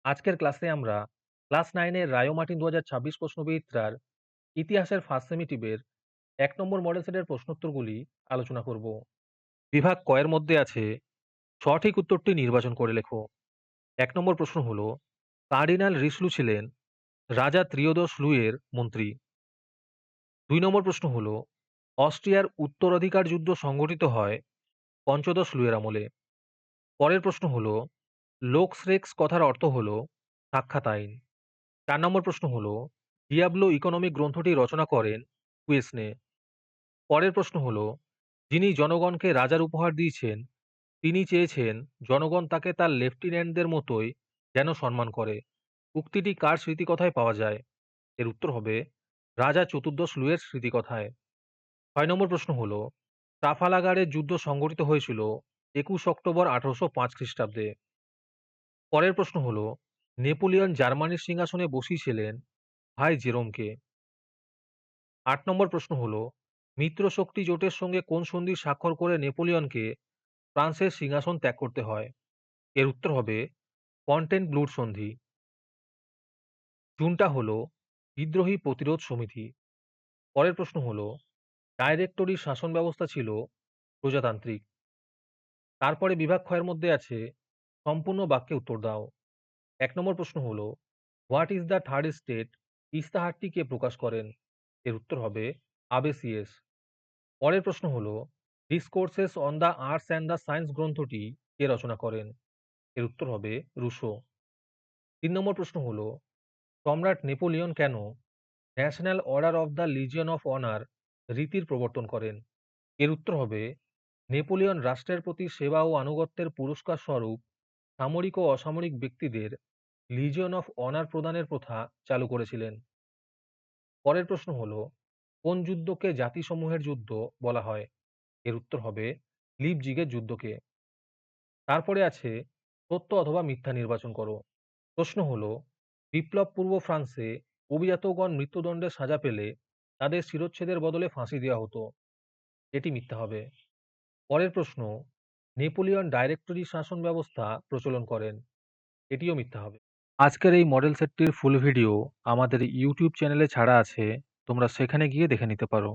আজকের ক্লাসে আমরা ক্লাস 9 এর রায়ো মার্টিন 2026 প্রশ্নবিচিত্রার ইতিহাসের ফার্স্ট সেমিটিভের 1 নম্বর মডেল সেটের প্রশ্নোত্তরগুলি আলোচনা করব। বিভাগ ক এর মধ্যে আছে সঠিক উত্তরটি নির্বাচন করে লেখো। 1 নম্বর প্রশ্ন হলো কার্ডিনাল রিশলু ছিলেন রাজা ত্রিয়োদশ লুইয়ের মন্ত্রী। 2 নম্বর প্রশ্ন হলো অস্ট্রিয়ার উত্তরাধিকার যুদ্ধ সংঘটিত হয় পঞ্চদশ লুইয়ের আমলে। পরের প্রশ্ন হলো লোকস রেক্স কথার অর্থ হলো সাক্ষাৎ আইন। 4 নম্বর প্রশ্ন হলো ডিয়াবলো ইকোনমিক গ্রন্থটি রচনা করেন কুয়েসনে। পরের প্রশ্ন হলো যিনি জনগণকে রাজার উপহার দিয়েছেন তিনি চেয়েছেন জনগণ তাকে তার লেফটেন্যান্টদের মতোই যেন সম্মান করে। উক্তিটি কার স্মৃতিকথায় পাওয়া যায়? এর উত্তর হবে রাজা চতুর্দশ লুইয়ের স্মৃতিকথায়। 6 নম্বর প্রশ্ন হলো ট্রাফালাগারের যুদ্ধ সংঘটিত হয়েছিল 21 অক্টোবর 1805 খ্রিস্টাব্দে। পরের প্রশ্ন হলো নেপোলিয়ন জার্মানির সিংহাসনে বসিয়েছিলেন ভাই জেরোমকে। 8 নম্বর প্রশ্ন হলো মিত্রশক্তি জোটের সঙ্গে কোন সন্ধির স্বাক্ষর করে নেপোলিয়নকে ফ্রান্সের সিংহাসন ত্যাগ করতে হয়? এর উত্তর হবে ফন্টেনব্লুড সন্ধি। জুনটা হলো বিদ্রোহী প্রতিরোধ সমিতি। পরের প্রশ্ন হলো ডাইরেক্টরির শাসন ব্যবস্থা ছিল প্রজাতান্ত্রিক। তারপরে বিভাগ ক্ষয়ের মধ্যে আছে সম্পূর্ণ বাক্যে উত্তর দাও। 1 নম্বর প্রশ্ন হলো what is the third state ইস্তাহারটি কে প্রকাশ করেন? এর উত্তর হবে আবেসিএস। পরের প্রশ্ন হলো discourses on the arts and the science গ্রন্থটি কে রচনা করেন? এর উত্তর হবে রুশো। 3 নম্বর প্রশ্ন হলো সম্রাট নেপোলিয়ন কেন national order of the legion of honour রীতির প্রবর্তন করেন? এর উত্তর হবে নেপোলিয়ন রাষ্ট্রের প্রতি সেবা ও আনুগত্যের পুরস্কার স্বরূপ সামরিক ও অসামরিক ব্যক্তিদের লিজিয়ন অফ অনার প্রদানের প্রথা চালু করেছিলেন। পরের প্রশ্ন হলো কোন যুদ্ধকে জাতিসমূহের যুদ্ধ বলা হয়? এর উত্তর হবে লিপজিগের যুদ্ধকে। তারপরে আছে সত্য অথবা মিথ্যা নির্বাচন করো। প্রশ্ন হলো বিপ্লব পূর্ব ফ্রান্সে অভিজাতগণ মৃত্যুদণ্ডের সাজা পেলে তাদের শিরচ্ছেদের বদলে ফাঁসি দেওয়া হতো। এটি মিথ্যা হবে। পরের প্রশ্ন নেপোলিয়ন ডাইরেক্টরি শাসন ব্যবস্থা প্রচলন করেন। এটিও মিথ্যা হবে। আজকের এই মডেল সেটটির ফুল ভিডিও আমাদের ইউটিউব চ্যানেলে ছাড়া আছে, তোমরা সেখানে গিয়ে দেখে নিতে পারো।